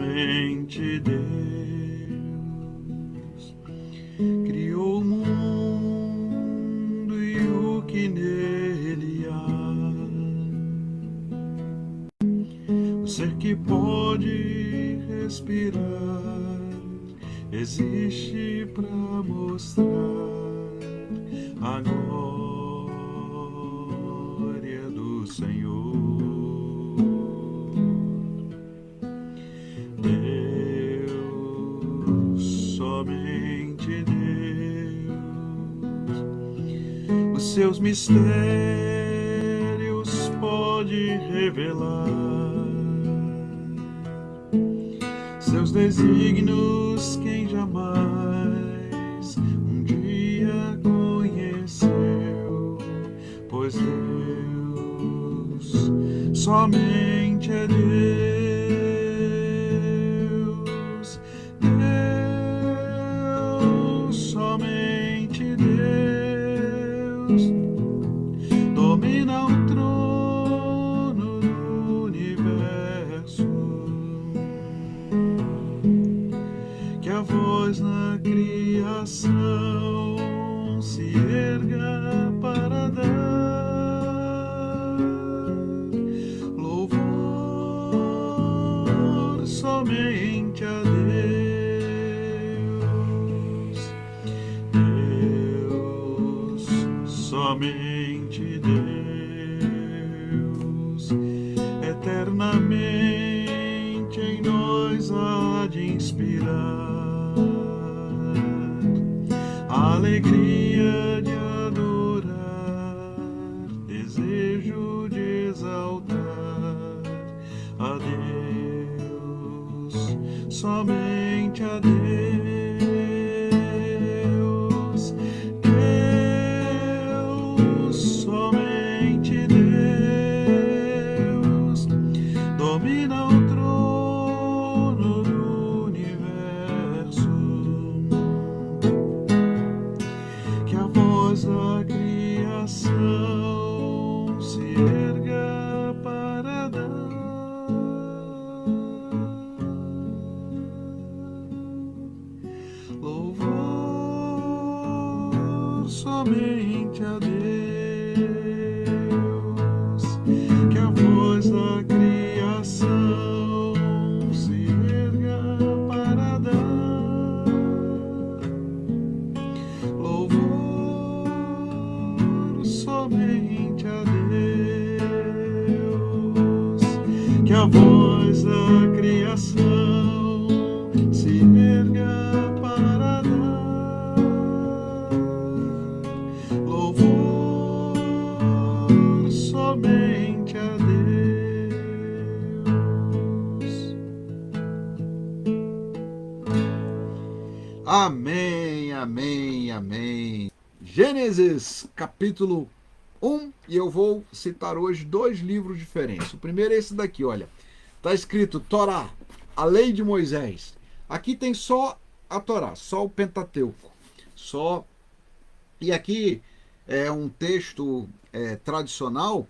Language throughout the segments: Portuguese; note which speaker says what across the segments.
Speaker 1: somente Deus criou o mundo e o que nele há. O ser que pode respirar existe para mostrar a glória do Senhor. Deus, somente Deus, os seus mistérios pode revelar, seus desígnios quem jamais um dia conheceu, pois Deus somente é Deus. Deus, somente Deus, domina o trono do universo. Que a voz na criação se erga para dar louvor somente a Deus. Deus, somente Deus, eternamente em nós há de inspirar a alegria de adorar, desejo de exaltar a Deus, somente a Deus. Deus, somente Deus, domina o trono do universo. Que a voz da criação se erga para dar louvor somente a Deus. Que a voz da criação se erga para dar louvor somente a Deus. Que a voz da criação se erga para dar louvor somente a Deus. Amém, amém, amém. Gênesis capítulo 1, e eu vou citar hoje dois livros diferentes. O primeiro é esse daqui, olha. Está escrito Torá, a lei de Moisés. Aqui tem só a Torá, só o Pentateuco. Só. E aqui é um texto tradicional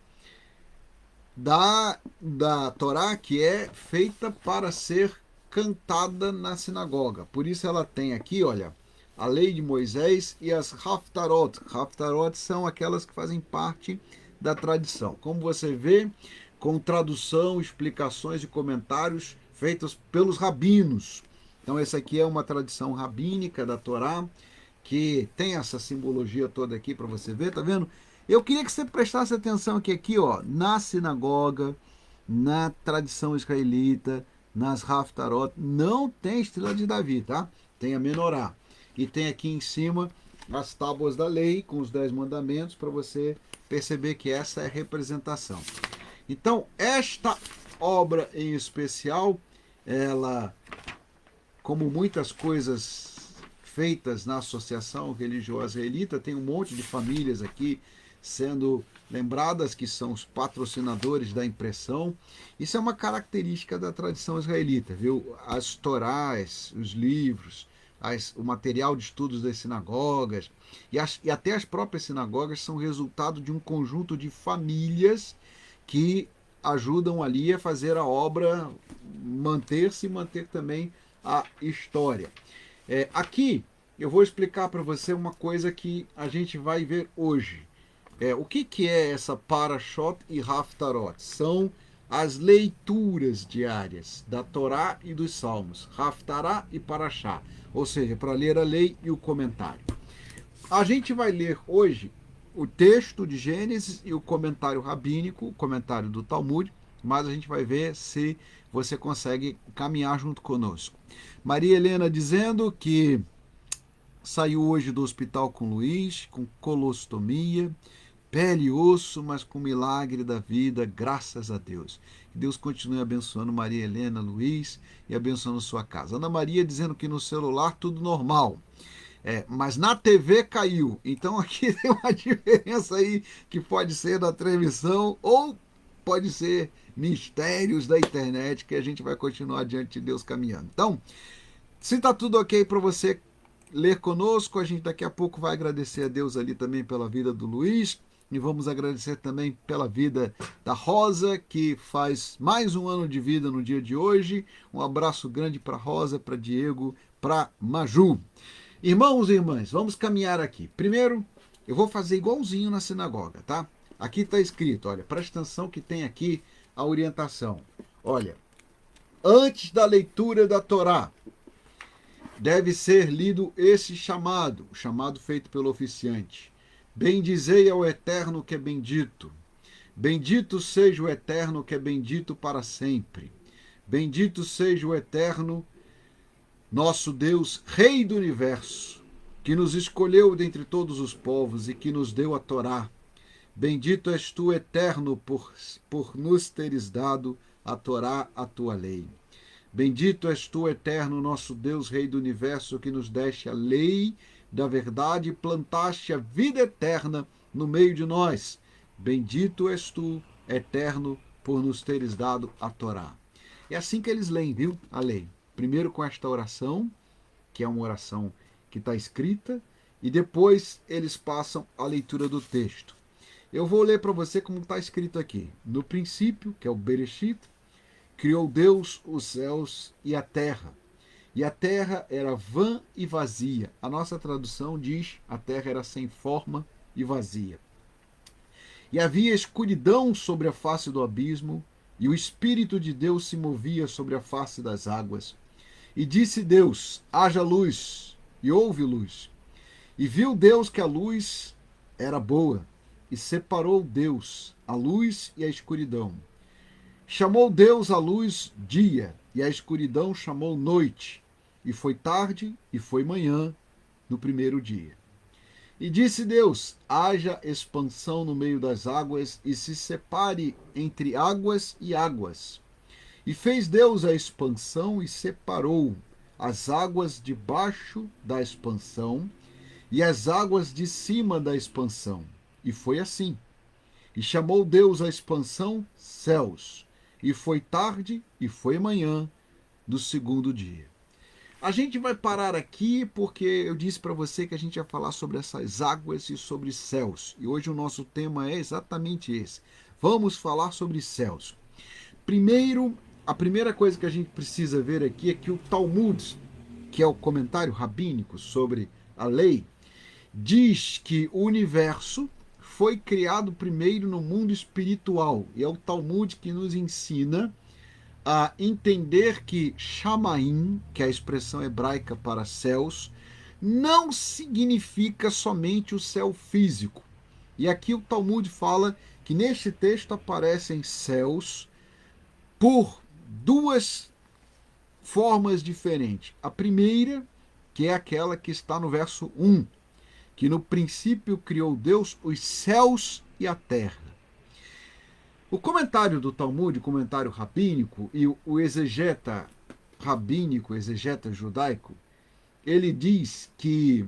Speaker 1: da Torá que é feita para ser cantada na sinagoga. Por isso ela tem aqui, olha, a lei de Moisés e as Haftarot. Haftarot são aquelas que fazem parte da tradição. Como você vê, com tradução, explicações e comentários feitos pelos rabinos. Então essa aqui é uma tradição rabínica da Torá, que tem essa simbologia toda aqui para você ver, tá vendo? Eu queria que você prestasse atenção aqui, ó, na sinagoga, na tradição israelita, nas Haftarot, não tem estrela de Davi, tá? Tem a menorá. E tem aqui em cima as tábuas da lei, com os 10 mandamentos, para você perceber que essa é a representação. Então, esta obra em especial, ela, como muitas coisas feitas na Associação Religiosa Israelita, tem um monte de famílias aqui sendo lembradas, que são os patrocinadores da impressão. Isso é uma característica da tradição israelita, viu? As torás, os livros, o material de estudos das sinagogas e até as próprias sinagogas são resultado de um conjunto de famílias que ajudam ali a fazer a obra manter-se e manter também a história. Aqui eu vou explicar para você uma coisa que a gente vai ver hoje. O que é essa Parashot e Haftarot? São as leituras diárias da Torá e dos Salmos, Haftará e Parashá, ou seja, para ler a lei e o comentário. A gente vai ler hoje o texto de Gênesis e o comentário rabínico, o comentário do Talmud, mas a gente vai ver se você consegue caminhar junto conosco. Maria Helena dizendo que saiu hoje do hospital com Luiz, com colostomia, pele e osso, mas com milagre da vida, graças a Deus. Que Deus continue abençoando Maria Helena, Luiz e abençoando sua casa. Ana Maria dizendo que no celular tudo normal. Mas na TV caiu. Então aqui tem uma diferença aí que pode ser da transmissão ou pode ser mistérios da internet que a gente vai continuar diante de Deus caminhando. Então, se está tudo ok para você ler conosco, a gente daqui a pouco vai agradecer a Deus ali também pela vida do Luiz e vamos agradecer também pela vida da Rosa, que faz mais um ano de vida no dia de hoje. Um abraço grande para Rosa, para Diego, para Maju. Irmãos e irmãs, vamos caminhar aqui. Primeiro, eu vou fazer igualzinho na sinagoga, tá? Aqui está escrito, olha, presta atenção que tem aqui a orientação. Olha, antes da leitura da Torá, deve ser lido esse chamado, o chamado feito pelo oficiante. Bendizei ao Eterno que é bendito. Bendito seja o Eterno que é bendito para sempre. Bendito seja o Eterno, nosso Deus, Rei do Universo, que nos escolheu dentre todos os povos e que nos deu a Torá. Bendito és tu, Eterno, por nos teres dado a Torá, a tua lei. Bendito és tu, Eterno, nosso Deus, Rei do Universo, que nos deste a lei da verdade e plantaste a vida eterna no meio de nós. Bendito és tu, Eterno, por nos teres dado a Torá. É assim que eles leem, viu? A lei. Primeiro com esta oração, que é uma oração que está escrita, e depois eles passam a leitura do texto. Eu vou ler para você como está escrito aqui. No princípio, que é o Bereshit, criou Deus os céus e a terra. E a terra era vã e vazia. A nossa tradução diz a terra era sem forma e vazia. E havia escuridão sobre a face do abismo, e o Espírito de Deus se movia sobre a face das águas. E disse Deus, haja luz, e houve luz. E viu Deus que a luz era boa, e separou Deus a luz e a escuridão. Chamou Deus a luz dia, e a escuridão chamou noite. E foi tarde, e foi manhã, no primeiro dia. E disse Deus, haja expansão no meio das águas, e se separe entre águas e águas. E fez Deus a expansão, e separou as águas debaixo da expansão, e as águas de cima da expansão. E foi assim. E chamou Deus a expansão céus. E foi tarde, e foi manhã, do segundo dia. A gente vai parar aqui porque eu disse para você que a gente ia falar sobre essas águas e sobre céus. E hoje o nosso tema é exatamente esse. Vamos falar sobre céus. Primeiro, a primeira coisa que a gente precisa ver aqui é que o Talmud, que é o comentário rabínico sobre a lei, diz que o universo foi criado primeiro no mundo espiritual. E é o Talmud que nos ensina a entender que Shamaim, que é a expressão hebraica para céus, não significa somente o céu físico. E aqui o Talmud fala que neste texto aparecem céus por duas formas diferentes. A primeira, que é aquela que está no verso 1, que no princípio criou Deus os céus e a terra. O comentário do Talmud, o comentário rabínico, e o exegeta rabínico, exegeta judaico, ele diz que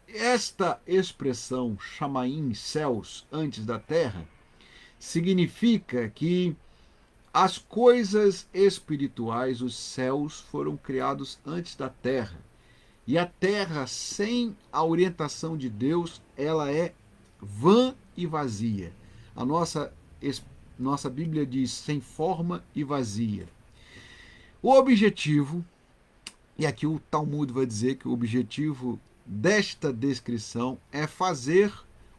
Speaker 1: esta expressão, Shamaim, céus, antes da terra, significa que as coisas espirituais, os céus, foram criados antes da terra. E a terra, sem a orientação de Deus, ela é vã e vazia. A nossa nossa Bíblia diz sem forma e vazia. O objetivo, e aqui o Talmud vai dizer que o objetivo desta descrição é fazer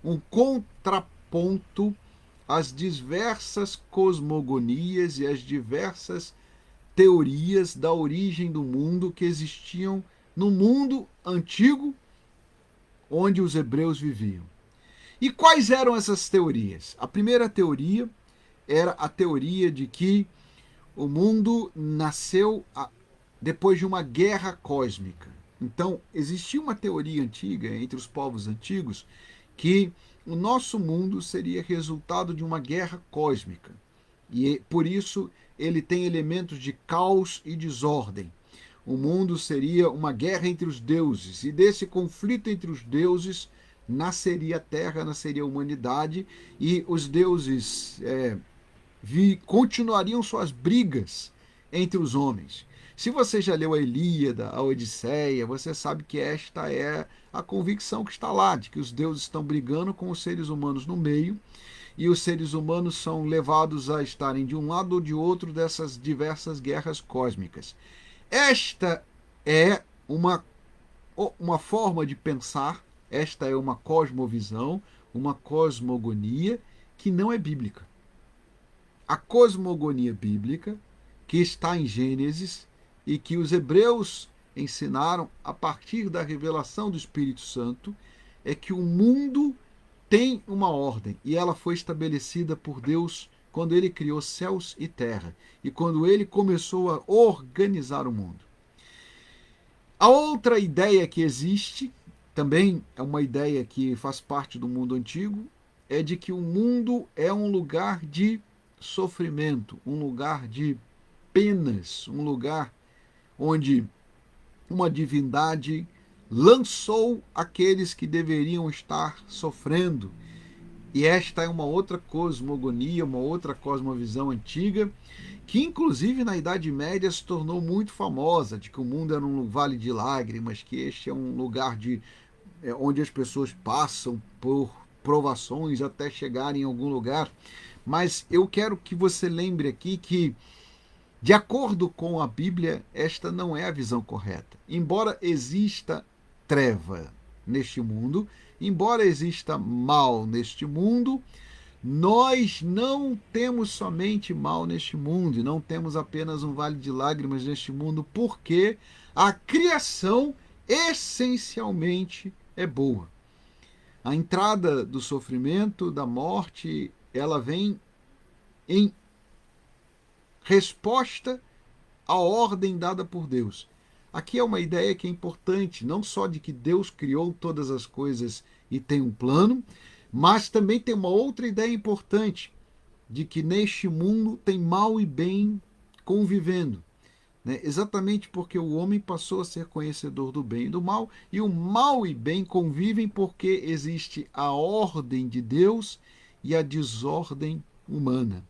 Speaker 1: um contraponto às diversas cosmogonias e às diversas teorias da origem do mundo que existiam no mundo antigo onde os hebreus viviam. E quais eram essas teorias? A primeira teoria era a teoria de que o mundo nasceu depois de uma guerra cósmica. Então, existia uma teoria antiga entre os povos antigos que o nosso mundo seria resultado de uma guerra cósmica. E por isso ele tem elementos de caos e desordem. O mundo seria uma guerra entre os deuses, e desse conflito entre os deuses nasceria a Terra, nasceria a humanidade, e os deuses continuariam suas brigas entre os homens. Se você já leu a Ilíada, a Odisseia, você sabe que esta é a convicção que está lá, de que os deuses estão brigando com os seres humanos no meio, e os seres humanos são levados a estarem de um lado ou de outro dessas diversas guerras cósmicas. Esta é uma forma de pensar, esta é uma cosmovisão, uma cosmogonia que não é bíblica. A cosmogonia bíblica, que está em Gênesis e que os hebreus ensinaram a partir da revelação do Espírito Santo, é que o mundo tem uma ordem e ela foi estabelecida por Deus quando ele criou céus e terra e quando ele começou a organizar o mundo. A outra ideia que existe, também é uma ideia que faz parte do mundo antigo, é de que o mundo é um lugar de sofrimento, um lugar de penas, um lugar onde uma divindade lançou aqueles que deveriam estar sofrendo. E esta é uma outra cosmogonia, uma outra cosmovisão antiga, que inclusive na Idade Média se tornou muito famosa, de que o mundo era um vale de lágrimas, que este é um lugar onde as pessoas passam por provações até chegarem em algum lugar. Mas eu quero que você lembre aqui que, de acordo com a Bíblia, esta não é a visão correta. Embora exista treva neste mundo, embora exista mal neste mundo, nós não temos somente mal neste mundo, e não temos apenas um vale de lágrimas neste mundo, porque a criação essencialmente é boa. A entrada do sofrimento, da morte, ela vem em resposta à ordem dada por Deus. Aqui é uma ideia que é importante, não só de que Deus criou todas as coisas e tem um plano, mas também tem uma outra ideia importante, de que neste mundo tem mal e bem convivendo. Exatamente porque o homem passou a ser conhecedor do bem e do mal, e o mal e bem convivem porque existe a ordem de Deus e a desordem humana.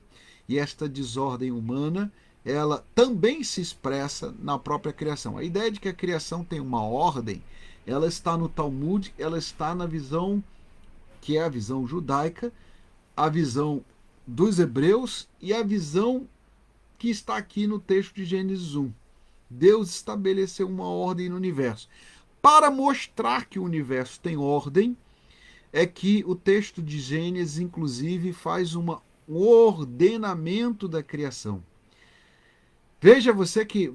Speaker 1: E esta desordem humana, ela também se expressa na própria criação. A ideia de que a criação tem uma ordem, ela está no Talmud, ela está na visão que é a visão judaica, a visão dos hebreus e a visão que está aqui no texto de Gênesis 1. Deus estabeleceu uma ordem no universo. Para mostrar que o universo tem ordem, é que o texto de Gênesis, inclusive, faz um ordenamento da criação. Veja você que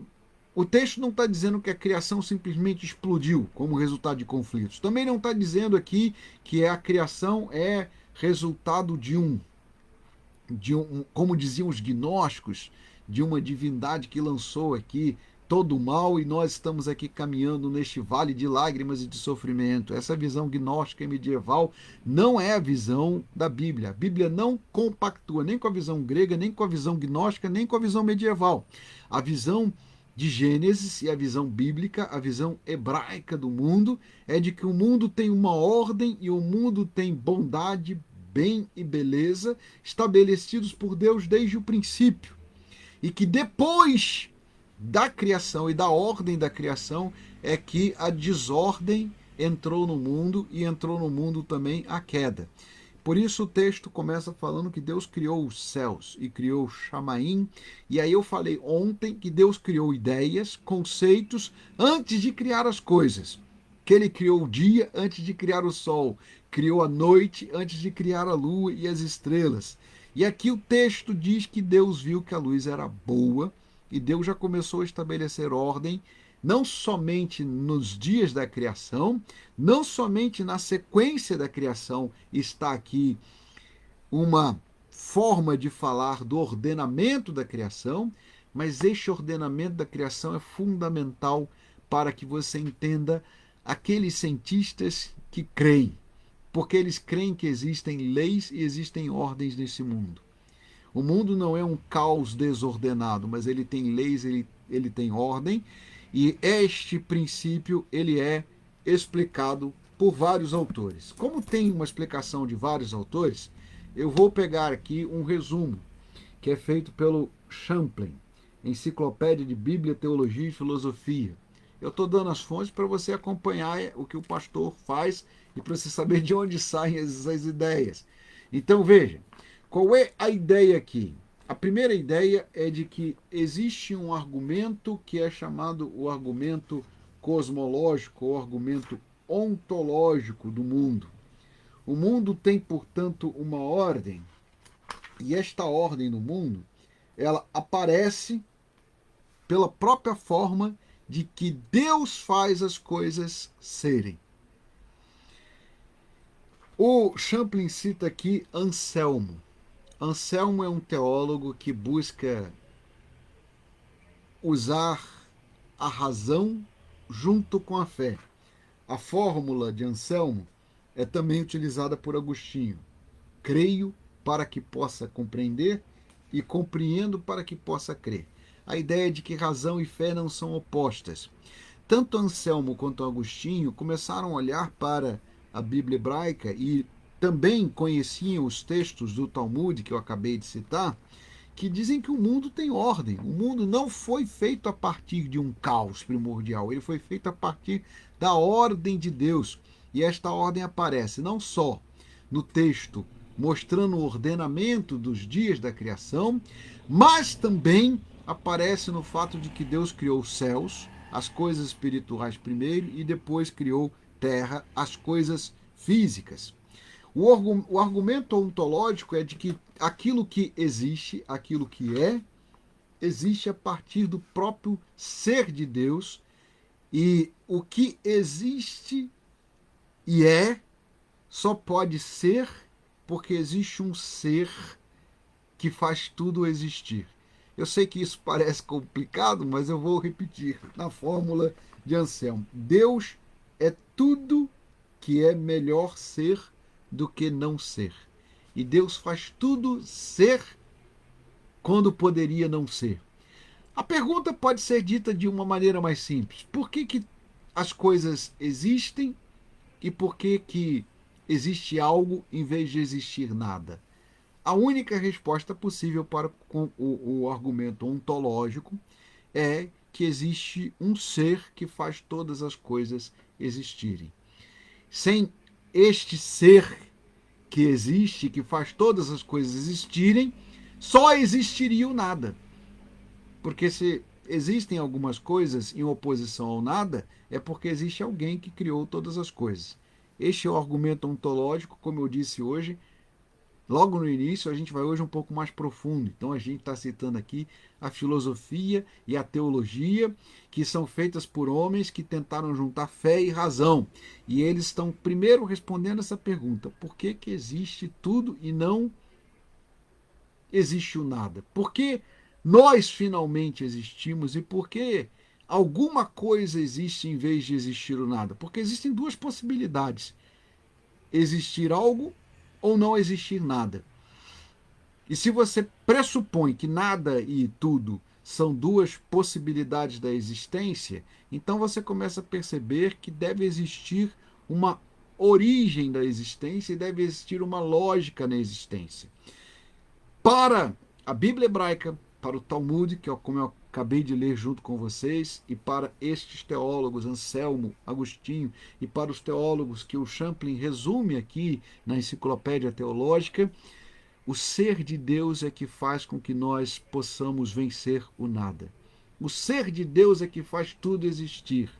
Speaker 1: o texto não está dizendo que a criação simplesmente explodiu como resultado de conflitos. Também não está dizendo aqui que a criação é resultado de um, como diziam os gnósticos, de uma divindade que lançou aqui todo o mal e nós estamos aqui caminhando neste vale de lágrimas e de sofrimento. Essa visão gnóstica e medieval não é a visão da Bíblia. A Bíblia não compactua nem com a visão grega, nem com a visão gnóstica, nem com a visão medieval. A visão de Gênesis e a visão bíblica, a visão hebraica do mundo, é de que o mundo tem uma ordem e o mundo tem bondade, bem e beleza estabelecidos por Deus desde o princípio. E que depois da criação e da ordem da criação é que a desordem entrou no mundo e entrou no mundo também a queda. Por isso o texto começa falando que Deus criou os céus e criou Chamaim. E aí eu falei ontem que Deus criou ideias, conceitos, antes de criar as coisas. Que ele criou o dia antes de criar o sol, criou a noite antes de criar a lua e as estrelas. E aqui o texto diz que Deus viu que a luz era boa e Deus já começou a estabelecer ordem, não somente nos dias da criação, não somente na sequência da criação está aqui uma forma de falar do ordenamento da criação, mas este ordenamento da criação é fundamental para que você entenda aqueles cientistas que creem, porque eles creem que existem leis e existem ordens nesse mundo. O mundo não é um caos desordenado, mas ele tem leis, ele tem ordem, e este princípio ele é explicado por vários autores. Como tem uma explicação de vários autores, eu vou pegar aqui um resumo que é feito pelo Champlin, Enciclopédia de Bíblia, Teologia e Filosofia. Eu estou dando as fontes para você acompanhar o que o pastor faz e para você saber de onde saem essas ideias. Então veja, qual é a ideia aqui? A primeira ideia é de que existe um argumento que é chamado o argumento cosmológico, o argumento ontológico do mundo. O mundo tem, portanto, uma ordem, e esta ordem no mundo, ela aparece pela própria forma de que Deus faz as coisas serem. O Champlin cita aqui Anselmo. Anselmo é um teólogo que busca usar a razão junto com a fé. A fórmula de Anselmo é também utilizada por Agostinho. Creio para que possa compreender e compreendo para que possa crer. A ideia de que razão e fé não são opostas. Tanto Anselmo quanto Agostinho começaram a olhar para a Bíblia hebraica e também conheciam os textos do Talmud, que eu acabei de citar, que dizem que o mundo tem ordem. O mundo não foi feito a partir de um caos primordial, ele foi feito a partir da ordem de Deus. E esta ordem aparece não só no texto mostrando o ordenamento dos dias da criação, mas também aparece no fato de que Deus criou os céus, as coisas espirituais primeiro, e depois criou terra, as coisas físicas. O argumento ontológico é de que aquilo que existe, aquilo que é, existe a partir do próprio ser de Deus, e o que existe e é só pode ser porque existe um ser que faz tudo existir. Eu sei que isso parece complicado, mas eu vou repetir na fórmula de Anselmo. Deus é tudo que é melhor ser do que não ser. E Deus faz tudo ser quando poderia não ser. A pergunta pode ser dita de uma maneira mais simples. Por que as coisas existem e por que existe algo em vez de existir nada? A única resposta possível para o argumento ontológico é que existe um ser que faz todas as coisas existirem. Sem este ser que existe, que faz todas as coisas existirem, só existiria o nada. Porque se existem algumas coisas em oposição ao nada, é porque existe alguém que criou todas as coisas. Este é o argumento ontológico, como eu disse hoje. Logo no início, a gente vai hoje um pouco mais profundo. Então, a gente está citando aqui a filosofia e a teologia, que são feitas por homens que tentaram juntar fé e razão. E eles estão primeiro respondendo essa pergunta: por que existe tudo e não existe o nada? Por que nós finalmente existimos e por que alguma coisa existe em vez de existir o nada? Porque existem duas possibilidades: existir algo ou não existir nada. E se você pressupõe que nada e tudo são duas possibilidades da existência, então você começa a perceber que deve existir uma origem da existência e deve existir uma lógica na existência. Para a Bíblia hebraica, para o Talmud, que é como eu acabei de ler junto com vocês, e para estes teólogos, Anselmo, Agostinho, e para os teólogos que o Champlin resume aqui na Enciclopédia Teológica, o ser de Deus é que faz com que nós possamos vencer o nada. O ser de Deus é que faz tudo existir.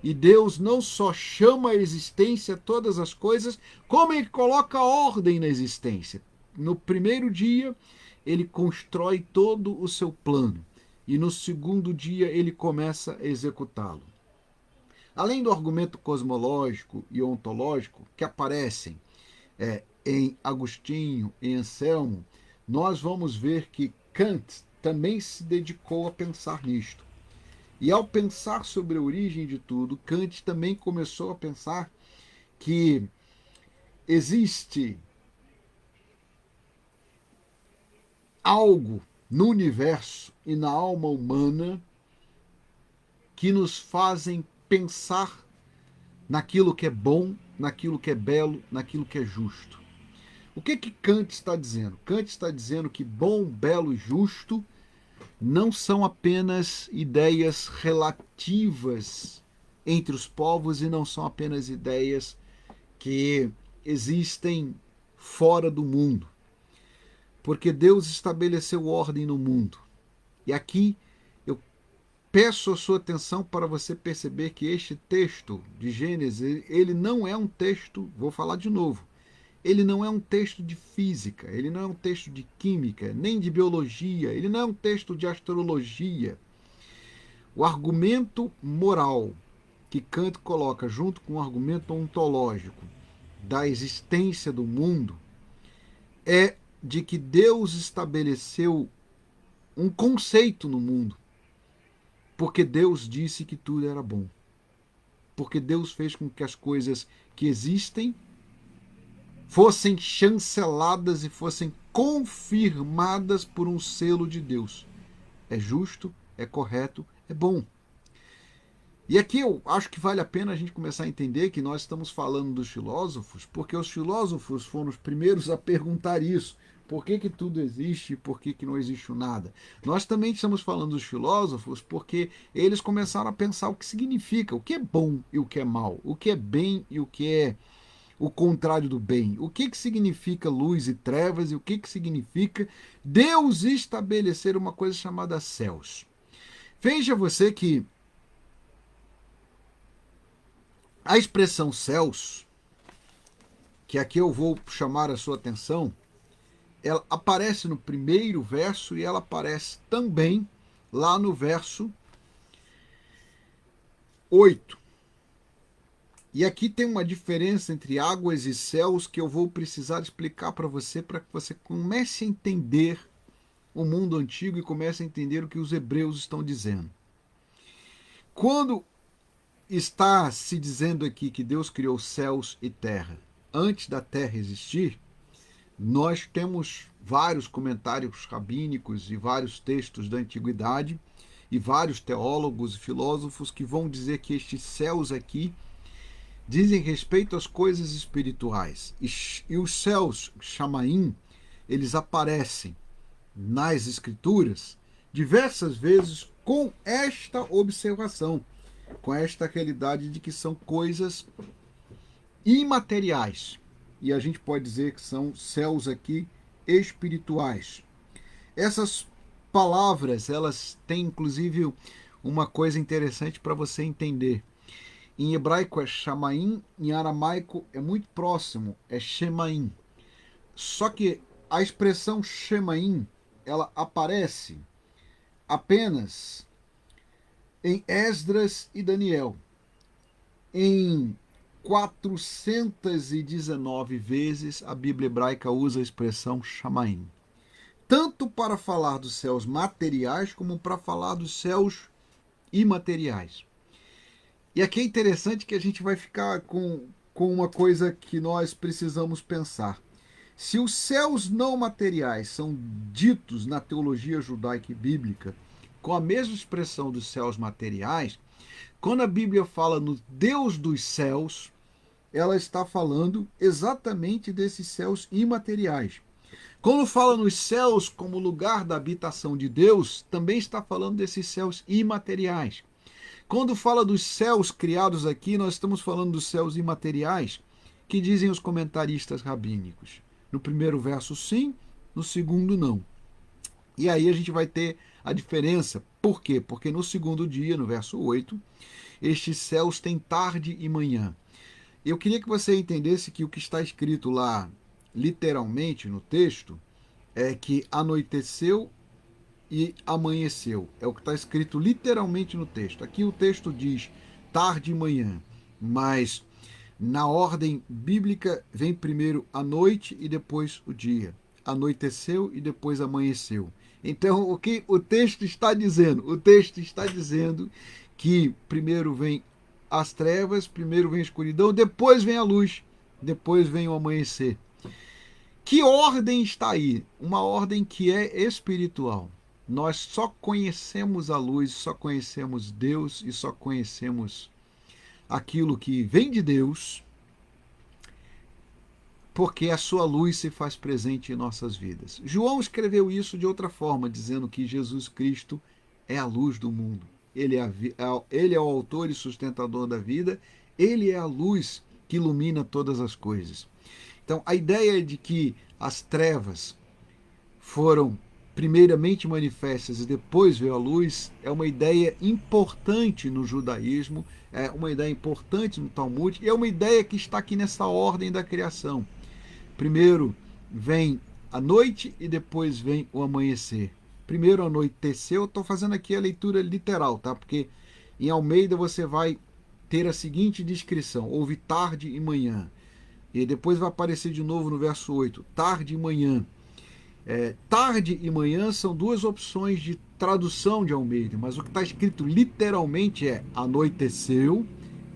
Speaker 1: E Deus não só chama à existência todas as coisas, como ele coloca ordem na existência. No primeiro dia, ele constrói todo o seu plano. E no segundo dia, ele começa a executá-lo. Além do argumento cosmológico e ontológico que aparecem em Agostinho, em Anselmo, nós vamos ver que Kant também se dedicou a pensar nisto. E ao pensar sobre a origem de tudo, Kant também começou a pensar que existe algo no universo e na alma humana que nos fazem pensar naquilo que é bom, naquilo que é belo, naquilo que é justo. O que Kant está dizendo? Kant está dizendo que bom, belo e justo não são apenas ideias relativas entre os povos e não são apenas ideias que existem fora do mundo. Porque Deus estabeleceu ordem no mundo. E aqui eu peço a sua atenção para você perceber que este texto de Gênesis, ele não é um texto, vou falar de novo, ele não é um texto de física, ele não é um texto de química, nem de biologia, ele não é um texto de astrologia. O argumento moral que Kant coloca junto com o argumento ontológico da existência do mundo é de que Deus estabeleceu um conceito no mundo, porque Deus disse que tudo era bom. Porque Deus fez com que as coisas que existem fossem chanceladas e fossem confirmadas por um selo de Deus. É justo, é correto, é bom. E aqui eu acho que vale a pena a gente começar a entender que nós estamos falando dos filósofos, porque os filósofos foram os primeiros a perguntar isso. Por que tudo existe e por que não existe o nada? Nós também estamos falando dos filósofos porque eles começaram a pensar o que significa, o que é bom e o que é mal, o que é bem e o que é o contrário do bem. O que significa luz e trevas e o que significa Deus estabelecer uma coisa chamada céus. Veja você que a expressão céus, que aqui eu vou chamar a sua atenção, ela aparece no primeiro verso e ela aparece também lá no verso 8. E aqui tem uma diferença entre águas e céus que eu vou precisar explicar para que você comece a entender o mundo antigo e comece a entender o que os hebreus estão dizendo. Quando está se dizendo aqui que Deus criou céus e terra antes da terra existir, nós temos vários comentários rabínicos e vários textos da antiguidade e vários teólogos e filósofos que vão dizer que estes céus aqui dizem respeito às coisas espirituais. E os céus, Chamaim, eles aparecem nas escrituras diversas vezes com esta observação, com esta realidade de que são coisas imateriais. E a gente pode dizer que são céus aqui espirituais. Essas palavras, elas têm inclusive uma coisa interessante para você entender. Em hebraico é Shamaim, em aramaico é muito próximo, é Shemaim. Só que a expressão Shemaim, ela aparece apenas em Esdras e Daniel. Em 419 vezes a Bíblia hebraica usa a expressão Shamaim. Tanto para falar dos céus materiais como para falar dos céus imateriais. E aqui é interessante que a gente vai ficar com uma coisa que nós precisamos pensar. Se os céus não materiais são ditos na teologia judaica e bíblica com a mesma expressão dos céus materiais, quando a Bíblia fala no Deus dos céus, ela está falando exatamente desses céus imateriais. Quando fala nos céus como lugar da habitação de Deus, também está falando desses céus imateriais. Quando fala dos céus criados aqui, nós estamos falando dos céus imateriais, que dizem os comentaristas rabínicos. No primeiro verso, sim, no segundo, não. E aí a gente vai ter a diferença. Por quê? Porque no segundo dia, no verso 8, estes céus têm tarde e manhã. Eu queria que você entendesse que o que está escrito lá, literalmente no texto, é que anoiteceu e amanheceu. É o que está escrito literalmente no texto. Aqui o texto diz tarde e manhã, mas na ordem bíblica vem primeiro a noite e depois o dia. Anoiteceu e depois amanheceu. Então, o que o texto está dizendo? O texto está dizendo que primeiro vem as trevas, primeiro vem a escuridão, depois vem a luz, depois vem o amanhecer. Que ordem está aí? Uma ordem que é espiritual. Nós só conhecemos a luz, só conhecemos Deus e só conhecemos aquilo que vem de Deus, porque a sua luz se faz presente em nossas vidas. João escreveu isso de outra forma, dizendo que Jesus Cristo é a luz do mundo. Ele é o autor e sustentador da vida, ele é a luz que ilumina todas as coisas. Então, a ideia de que as trevas foram primeiramente manifestas e depois veio a luz é uma ideia importante no judaísmo, é uma ideia importante no Talmud, e é uma ideia que está aqui nessa ordem da criação. Primeiro vem a noite e depois vem o amanhecer. Primeiro anoiteceu, estou fazendo aqui a leitura literal, tá? Porque em Almeida você vai ter a seguinte descrição: houve tarde e manhã. E depois vai aparecer de novo no verso 8, tarde e manhã. Tarde e manhã são duas opções de tradução de Almeida, mas o que está escrito literalmente é anoiteceu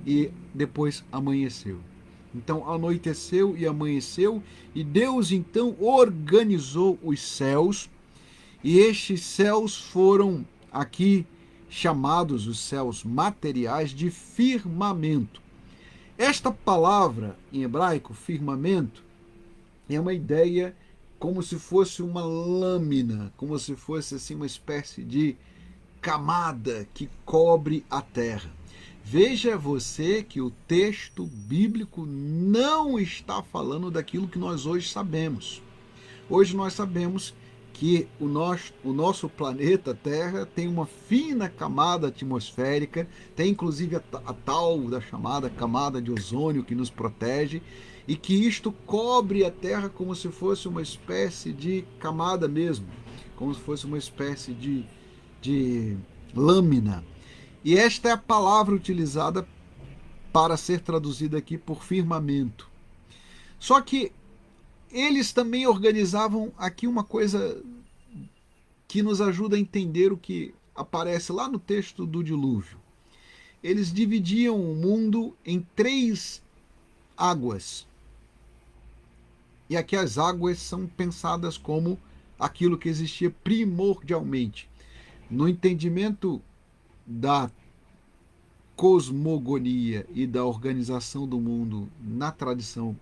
Speaker 1: e depois amanheceu. Então anoiteceu e amanheceu, e Deus então organizou os céus, e estes céus foram aqui chamados, os céus materiais, de firmamento. Esta palavra em hebraico, firmamento, é uma ideia como se fosse uma lâmina, como se fosse assim uma espécie de camada que cobre a terra. Veja você que o texto bíblico não está falando daquilo que nós hoje sabemos. Hoje nós sabemos que o nosso planeta Terra tem uma fina camada atmosférica, tem inclusive a tal da chamada camada de ozônio que nos protege, e que isto cobre a Terra como se fosse uma espécie de camada mesmo, como se fosse uma espécie de lâmina. E esta é a palavra utilizada para ser traduzida aqui por firmamento. Só que eles também organizavam aqui uma coisa que nos ajuda a entender o que aparece lá no texto do dilúvio. Eles dividiam o mundo em 3 águas. E aqui as águas são pensadas como aquilo que existia primordialmente. No entendimento da cosmogonia e da organização do mundo na tradição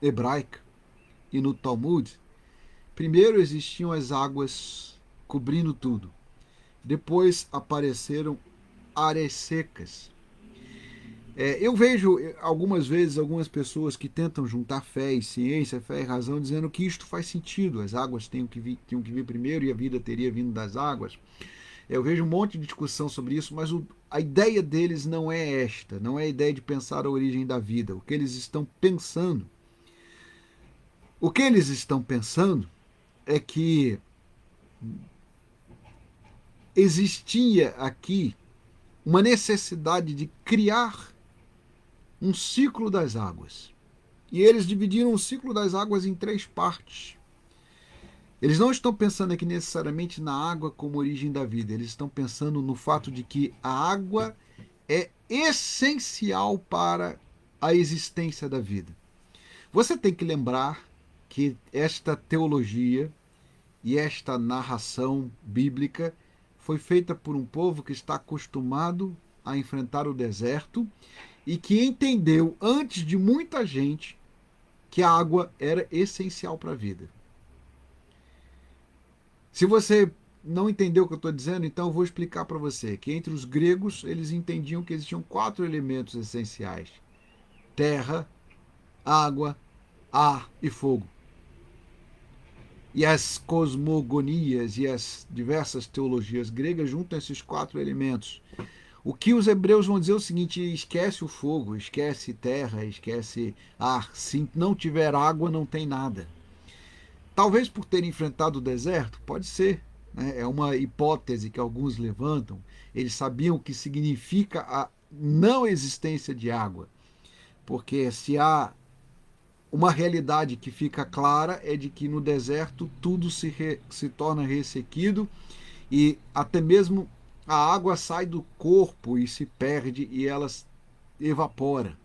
Speaker 1: hebraica e no Talmud, primeiro existiam as águas cobrindo tudo. Depois apareceram áreas secas. Eu vejo algumas vezes algumas pessoas que tentam juntar fé e ciência, fé e razão, dizendo que isto faz sentido, as águas tinham que vir primeiro e a vida teria vindo das águas. Eu vejo um monte de discussão sobre isso, mas a ideia deles não é esta, não é a ideia de pensar a origem da vida. O que eles estão pensando é que existia aqui uma necessidade de criar um ciclo das águas. E eles dividiram o ciclo das águas em 3 partes. Eles não estão pensando aqui necessariamente na água como origem da vida, eles estão pensando no fato de que a água é essencial para a existência da vida. Você tem que lembrar que esta teologia e esta narração bíblica foi feita por um povo que está acostumado a enfrentar o deserto e que entendeu, antes de muita gente, que a água era essencial para a vida. Se você não entendeu o que eu estou dizendo, então eu vou explicar para você que entre os gregos eles entendiam que existiam 4 elementos essenciais: terra, água, ar e fogo. E as cosmogonias e as diversas teologias gregas juntam esses 4 elementos. O que os hebreus vão dizer é o seguinte: esquece o fogo, esquece terra, esquece ar. Se não tiver água, não tem nada. Talvez por ter enfrentado o deserto, pode ser. Né? É uma hipótese que alguns levantam. Eles sabiam o que significa a não existência de água. Porque se há uma realidade que fica clara é de que no deserto tudo se torna ressequido e até mesmo a água sai do corpo e se perde e ela evapora.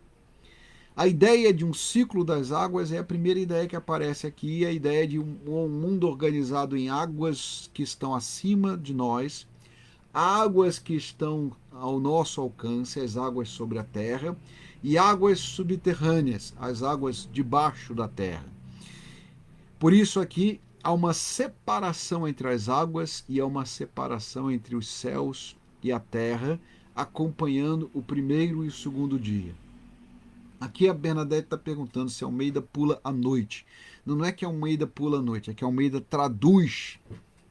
Speaker 1: A ideia de um ciclo das águas é a primeira ideia que aparece aqui, a ideia de um mundo organizado em águas que estão acima de nós, águas que estão ao nosso alcance, as águas sobre a terra, e águas subterrâneas, as águas debaixo da terra. Por isso aqui há uma separação entre as águas e há uma separação entre os céus e a terra, acompanhando o primeiro e o segundo dia. Aqui a Bernadette está perguntando se Almeida pula a noite. Não é que Almeida pula a noite, é que Almeida traduz,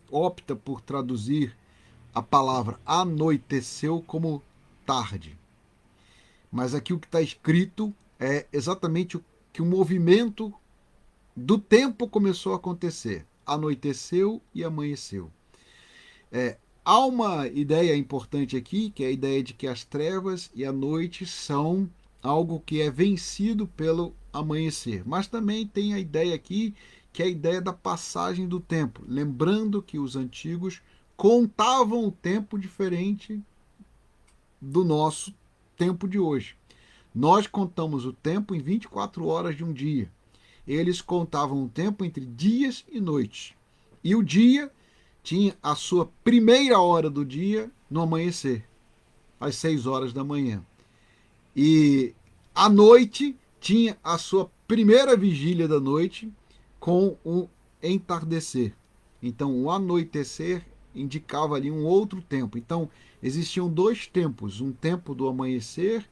Speaker 1: opta por traduzir a palavra anoiteceu como tarde. Mas aqui o que está escrito é exatamente que o movimento do tempo começou a acontecer. Anoiteceu e amanheceu. Há uma ideia importante aqui, que é a ideia de que as trevas e a noite são algo que é vencido pelo amanhecer. Mas também tem a ideia aqui, que é a ideia da passagem do tempo. Lembrando que os antigos contavam o tempo diferente do nosso tempo de hoje. Nós contamos o tempo em 24 horas de um dia. Eles contavam o tempo entre dias e noites. E o dia tinha a sua primeira hora do dia no amanhecer, às 6 horas da manhã. E a noite tinha a sua primeira vigília da noite com o entardecer. Então, o anoitecer indicava ali um outro tempo. Então, existiam 2 tempos, um tempo do amanhecer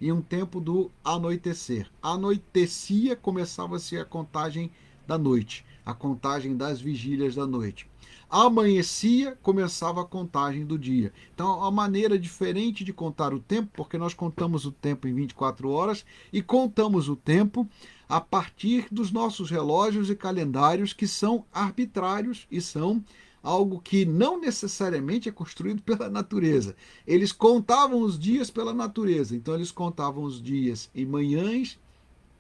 Speaker 1: e um tempo do anoitecer. Anoitecia, começava-se a contagem da noite, a contagem das vigílias da noite. Amanhecia, começava a contagem do dia. Então, é uma maneira diferente de contar o tempo, porque nós contamos o tempo em 24 horas e contamos o tempo a partir dos nossos relógios e calendários que são arbitrários e são algo que não necessariamente é construído pela natureza. Eles contavam os dias pela natureza, então eles contavam os dias em manhãs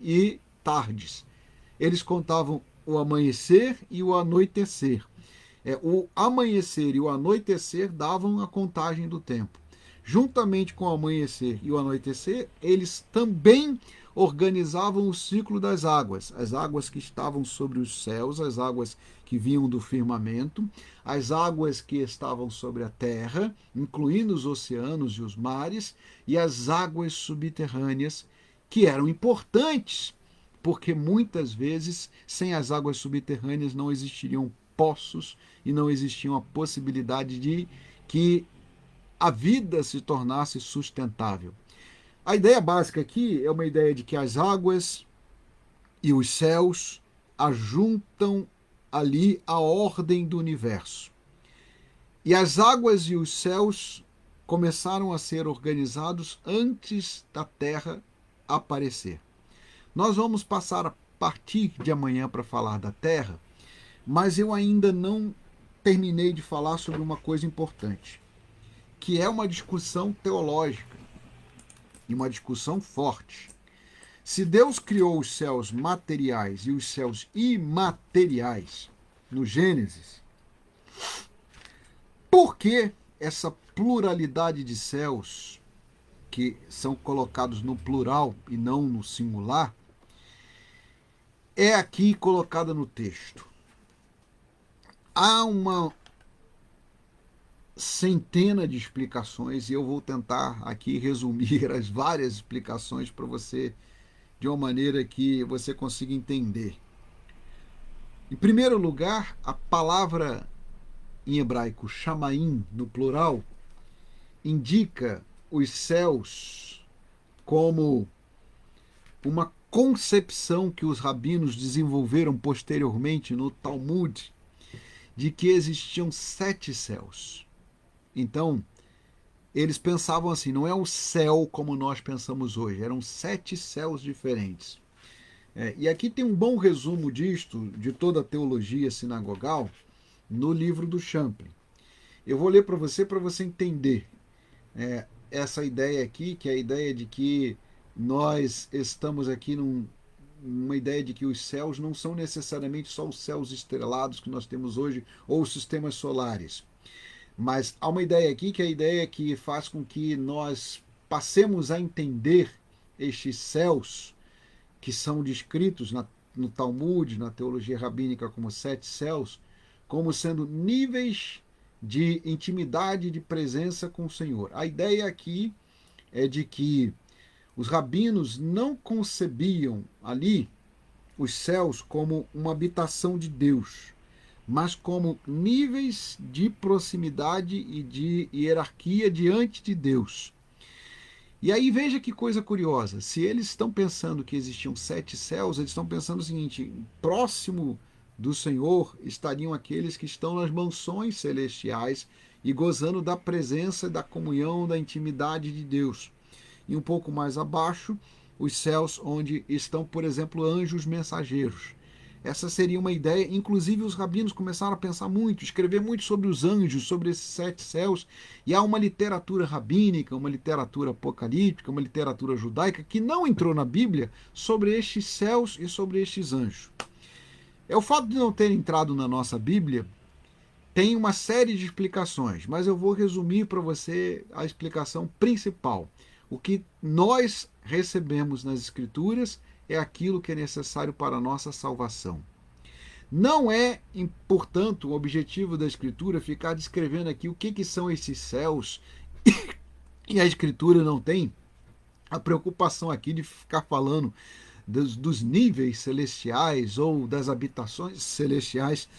Speaker 1: e tardes. Eles contavam o amanhecer e o anoitecer. O amanhecer e o anoitecer davam a contagem do tempo. Juntamente com o amanhecer e o anoitecer, eles também organizavam o ciclo das águas, as águas que estavam sobre os céus, as águas que vinham do firmamento, as águas que estavam sobre a terra, incluindo os oceanos e os mares, e as águas subterrâneas, que eram importantes, porque muitas vezes sem as águas subterrâneas não existiriam poços e não existia a possibilidade de que a vida se tornasse sustentável. A ideia básica aqui é uma ideia de que as águas e os céus ajuntam ali a ordem do universo. E as águas e os céus começaram a ser organizados antes da Terra aparecer. Nós vamos passar a partir de amanhã para falar da Terra, mas eu ainda não terminei de falar sobre uma coisa importante, que é uma discussão teológica e uma discussão forte. Se Deus criou os céus materiais e os céus imateriais no Gênesis, por que essa pluralidade de céus, que são colocados no plural e não no singular, é aqui colocada no texto? Há uma centena de explicações e eu vou tentar aqui resumir as várias explicações para você de uma maneira que você consiga entender. Em primeiro lugar, a palavra em hebraico chamaim, no plural, indica os céus como uma concepção que os rabinos desenvolveram posteriormente no Talmud de que existiam 7 céus. Então, eles pensavam assim, não é o céu como nós pensamos hoje, eram 7 céus diferentes. E aqui tem um bom resumo disto, de toda a teologia sinagogal, no livro do Champlin. Eu vou ler para você entender essa ideia aqui, que é a ideia de que nós estamos aqui numa ideia de que os céus não são necessariamente só os céus estrelados que nós temos hoje, ou os sistemas solares. Mas há uma ideia aqui que é a ideia que faz com que nós passemos a entender estes céus que são descritos no Talmud, na teologia rabínica, como 7 céus, como sendo níveis de intimidade, de presença com o Senhor. A ideia aqui é de que os rabinos não concebiam ali os céus como uma habitação de Deus, mas como níveis de proximidade e de hierarquia diante de Deus. E aí veja que coisa curiosa, se eles estão pensando que existiam 7 céus, eles estão pensando o seguinte, próximo do Senhor estariam aqueles que estão nas mansões celestiais e gozando da presença, da comunhão, da intimidade de Deus. E um pouco mais abaixo, os céus onde estão, por exemplo, anjos mensageiros. Essa seria uma ideia, inclusive os rabinos começaram a pensar muito, escrever muito sobre os anjos, sobre esses 7 céus, e há uma literatura rabínica, uma literatura apocalíptica, uma literatura judaica que não entrou na Bíblia sobre estes céus e sobre estes anjos. O fato de não ter entrado na nossa Bíblia tem uma série de explicações, mas eu vou resumir para você a explicação principal. O que nós recebemos nas Escrituras é aquilo que é necessário para a nossa salvação. Não é, portanto, o objetivo da Escritura ficar descrevendo aqui o que são esses céus, e a Escritura não tem a preocupação aqui de ficar falando dos níveis celestiais ou das habitações celestiais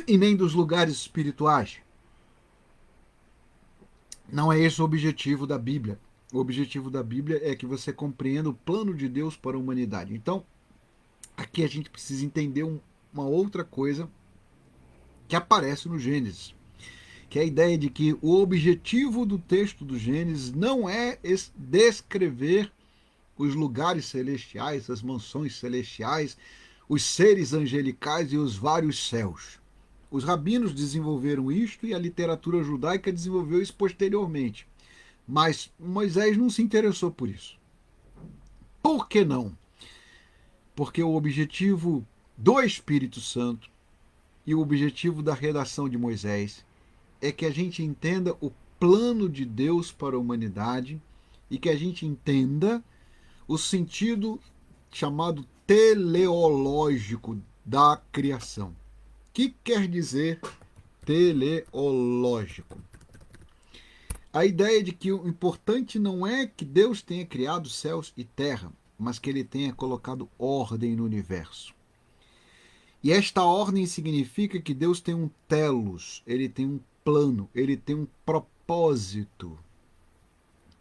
Speaker 1: e nem dos lugares espirituais. Não é esse o objetivo da Bíblia. O objetivo da Bíblia é que você compreenda o plano de Deus para a humanidade. Então, aqui a gente precisa entender uma outra coisa que aparece no Gênesis, que é a ideia de que o objetivo do texto do Gênesis não é descrever os lugares celestiais, as mansões celestiais, os seres angelicais e os vários céus. Os rabinos desenvolveram isto e a literatura judaica desenvolveu isso posteriormente. Mas Moisés não se interessou por isso. Por que não? Porque o objetivo do Espírito Santo e o objetivo da redação de Moisés é que a gente entenda o plano de Deus para a humanidade e que a gente entenda o sentido chamado teleológico da criação. O que quer dizer teleológico? A ideia de que o importante não é que Deus tenha criado céus e terra, mas que ele tenha colocado ordem no universo. E esta ordem significa que Deus tem um telos, ele tem um plano, ele tem um propósito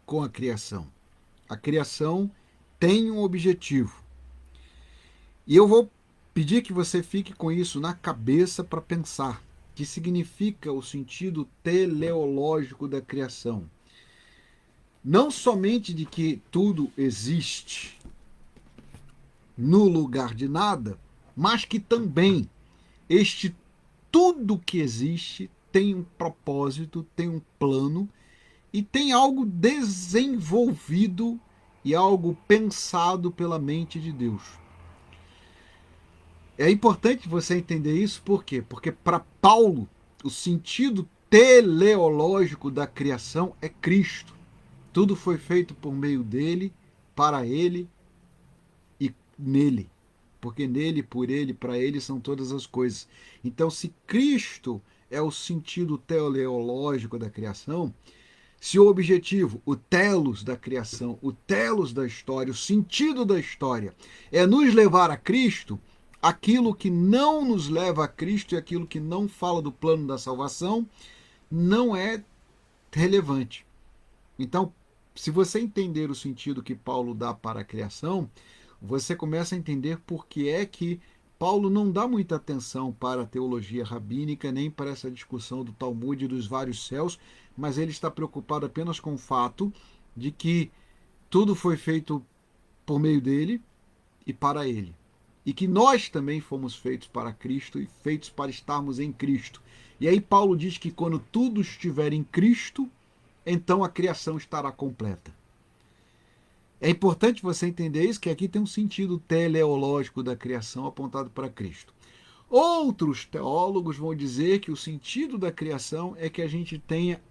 Speaker 1: com a criação. A criação tem um objetivo. E eu vou pedir que você fique com isso na cabeça para pensar, que significa o sentido teleológico da criação. Não somente de que tudo existe no lugar de nada, mas que também este tudo que existe tem um propósito, tem um plano e tem algo desenvolvido e algo pensado pela mente de Deus. É importante você entender isso, por quê? Porque para Paulo, o sentido teleológico da criação é Cristo. Tudo foi feito por meio dele, para ele e nele. Porque nele, por ele, para ele são todas as coisas. Então, se Cristo é o sentido teleológico da criação, Se o objetivo, o telos da criação, o telos da história, o sentido da história é nos levar a Cristo, aquilo que não nos leva a Cristo e aquilo que não fala do plano da salvação não é relevante. Então, se você entender o sentido que Paulo dá para a criação, você começa a entender por que é que Paulo não dá muita atenção para a teologia rabínica, nem para essa discussão do Talmud e dos vários céus, mas ele está preocupado apenas com o fato de que tudo foi feito por meio dele e para ele. E que nós também fomos feitos para Cristo e feitos para estarmos em Cristo. E aí Paulo diz que quando tudo estiver em Cristo, então a criação estará completa. É importante você entender isso, que aqui tem um sentido teleológico da criação apontado para Cristo. Outros teólogos vão dizer que o sentido da criação é que a gente tenha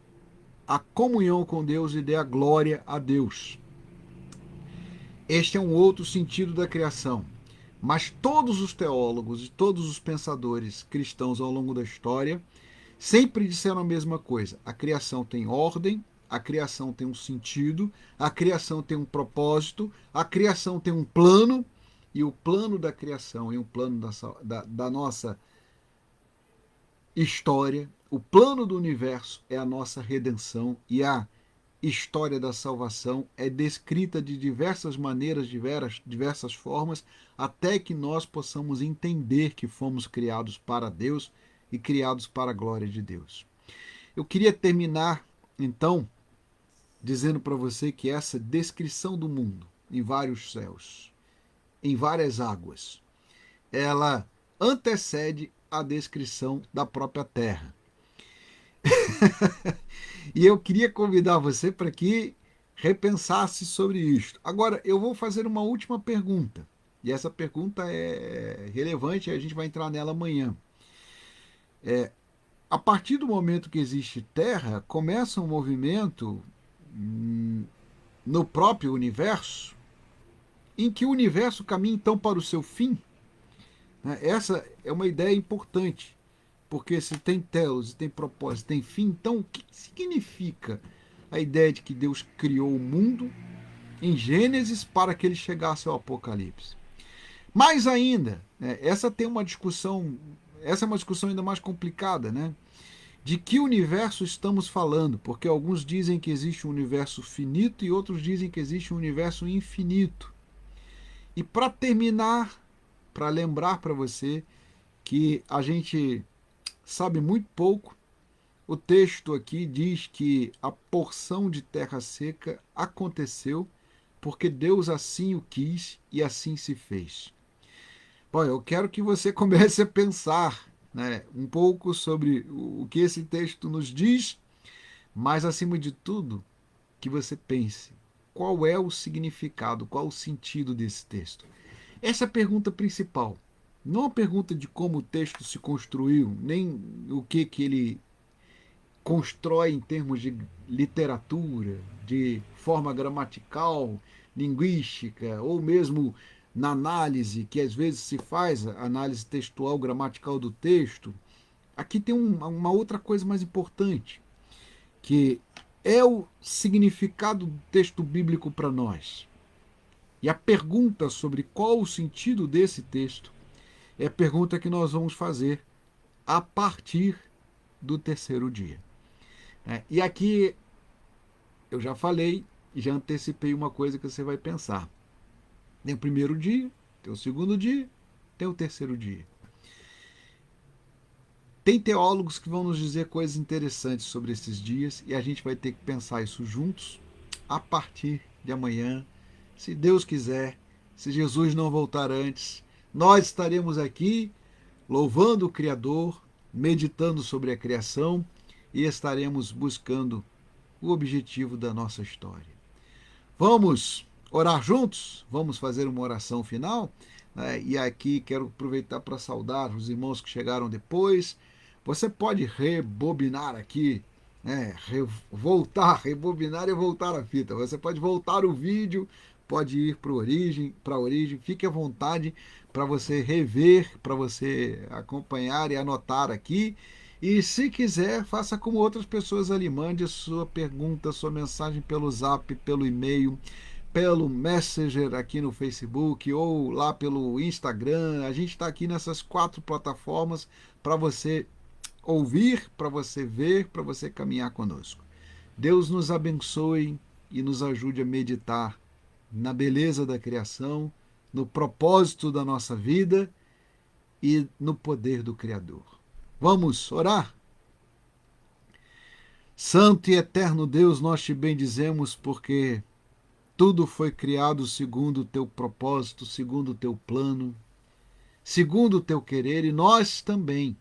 Speaker 1: a comunhão com Deus e dê a glória a Deus. Este é um outro sentido da criação. Mas todos os teólogos e todos os pensadores cristãos ao longo da história sempre disseram a mesma coisa. A criação tem ordem, a criação tem um sentido, a criação tem um propósito, a criação tem um plano, e o plano da criação e o plano da nossa história, o plano do universo é a nossa redenção, e a história da salvação é descrita de diversas maneiras, diversas formas, até que nós possamos entender que fomos criados para Deus e criados para a glória de Deus. Eu queria terminar, então, dizendo para você que essa descrição do mundo em vários céus, em várias águas, ela antecede a descrição da própria terra. E eu queria convidar você para que repensasse sobre isto. Agora, eu vou fazer uma última pergunta. E essa pergunta é relevante e a gente vai entrar nela amanhã. A partir do momento que existe terra, começa um movimento no próprio universo, em que o universo caminha então para o seu fim. Essa é uma ideia importante, porque se tem telos, se tem propósito, tem fim, então o que significa a ideia de que Deus criou o mundo em Gênesis para que ele chegasse ao Apocalipse? Mais ainda, essa tem uma discussão, essa é uma discussão ainda mais complicada, né? De que universo estamos falando? Porque alguns dizem que existe um universo finito e outros dizem que existe um universo infinito. E para terminar, para lembrar para você que a gente sabe muito pouco, o texto aqui diz que a porção de terra seca aconteceu porque Deus assim o quis e assim se fez. Bom, eu quero que você comece a pensar, né, um pouco sobre o que esse texto nos diz, mas acima de tudo, que você pense qual é o significado, qual o sentido desse texto. Essa é a pergunta principal. Não a pergunta de como o texto se construiu, nem o que ele constrói em termos de literatura, de forma gramatical, linguística, ou mesmo na análise, que às vezes se faz, a análise textual, gramatical do texto. Aqui tem uma outra coisa mais importante, que é o significado do texto bíblico para nós. E a pergunta sobre qual o sentido desse texto é a pergunta que nós vamos fazer a partir do terceiro dia. E aqui eu já falei e já antecipei uma coisa que você vai pensar. Tem o primeiro dia, tem o segundo dia, tem o terceiro dia. Tem teólogos que vão nos dizer coisas interessantes sobre esses dias e a gente vai ter que pensar isso juntos a partir de amanhã, se Deus quiser, se Jesus não voltar antes. Nós estaremos aqui louvando o Criador, meditando sobre a criação e estaremos buscando o objetivo da nossa história. Vamos orar juntos? Vamos fazer uma oração final? E aqui quero aproveitar para saudar os irmãos que chegaram depois. Você pode rebobinar aqui, rebobinar e voltar a fita. Você pode voltar o vídeo, pode ir para a origem, fique à vontade para você rever, para você acompanhar e anotar aqui. E se quiser, faça como outras pessoas ali, mande a sua pergunta, a sua mensagem pelo Zap, pelo e-mail, pelo Messenger aqui no Facebook ou lá pelo Instagram. A gente está aqui nessas 4 plataformas para você ouvir, para você ver, para você caminhar conosco. Deus nos abençoe e nos ajude a meditar na beleza da criação, no propósito da nossa vida e no poder do Criador. Vamos orar? Santo e eterno Deus, nós te bendizemos porque tudo foi criado segundo o teu propósito, segundo o teu plano, segundo o teu querer, e nós também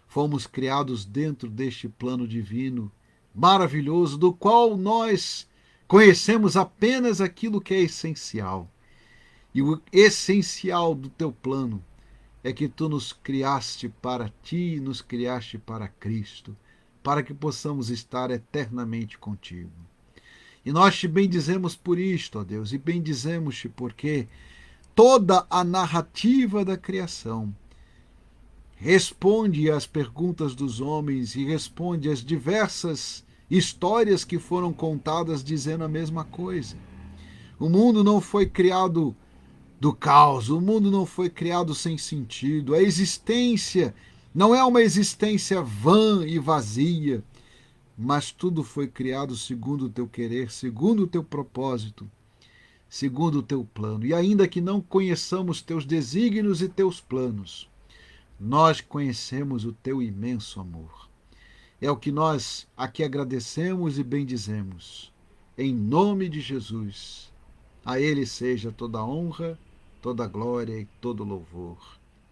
Speaker 1: fomos criados dentro deste plano divino maravilhoso, do qual nós conhecemos apenas aquilo que é essencial. E o essencial do teu plano é que tu nos criaste para ti, nos criaste para Cristo, para que possamos estar eternamente contigo. E nós te bendizemos por isto, ó Deus, e bendizemos-te porque toda a narrativa da criação responde às perguntas dos homens e responde às diversas histórias que foram contadas dizendo a mesma coisa. O mundo não foi criado do caos, o mundo não foi criado sem sentido. A existência não é uma existência vã e vazia, mas tudo foi criado segundo o teu querer, segundo o teu propósito, segundo o teu plano. E ainda que não conheçamos teus desígnios e teus planos, nós conhecemos o teu imenso amor. É o que nós aqui agradecemos e bendizemos. Em nome de Jesus, a Ele seja toda a honra, toda a glória e todo o louvor.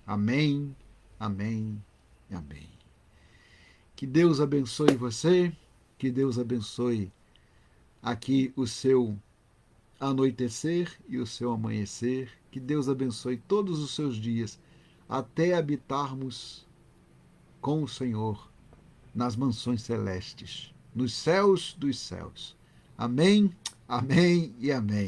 Speaker 1: Amém, amém e amém. Que Deus abençoe você, que Deus abençoe aqui o seu anoitecer e o seu amanhecer, que Deus abençoe todos os seus dias, até habitarmos com o Senhor nas mansões celestes, nos céus dos céus. Amém, amém e amém.